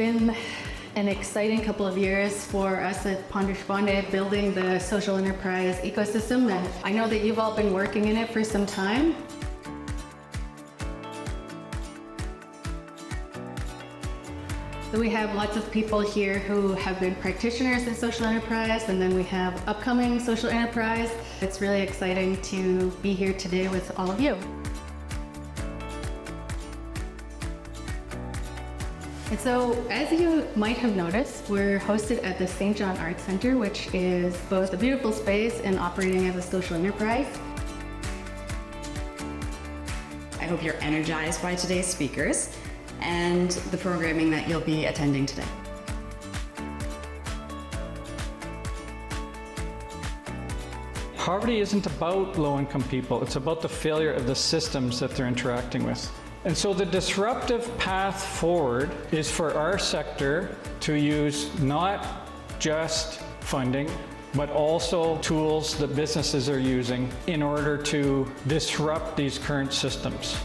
been an exciting couple of years for us at Pond-Deshpande building the social enterprise ecosystem, and I know that you've all been working in it for some time. So we have lots of people here who have been practitioners in social enterprise, and then we have upcoming social enterprise. It's really exciting to be here today with all of you. And so, as you might have noticed, we're hosted at the St. John Arts Centre, which is both a beautiful space and operating as a social enterprise. I hope you're energized by today's speakers and the programming that you'll be attending today. Poverty isn't about low-income people, it's about the failure of the systems that they're interacting with. And so the disruptive path forward is for our sector to use not just funding, but also tools that businesses are using in order to disrupt these current systems.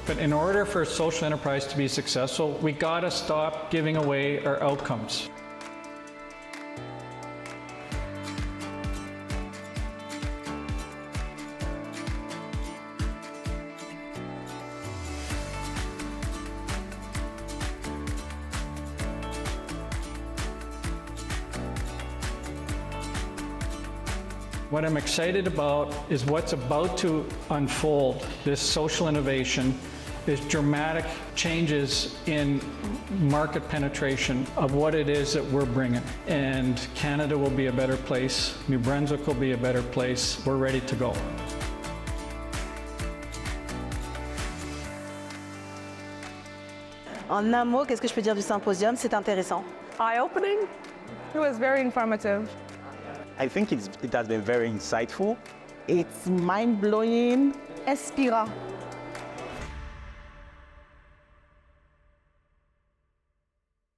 But in order for social enterprise to be successful, we gotta stop giving away our outcomes. What I'm excited about is what's about to unfold. This social innovation is dramatic changes in market penetration of what it is that we're bringing. And Canada will be a better place. New Brunswick will be a better place. We're ready to go. En un mot, qu'est-ce que je peux dire du symposium? C'est intéressant. Eye-opening. It was very informative. I think it has been very insightful. It's mind-blowing. Inspirant.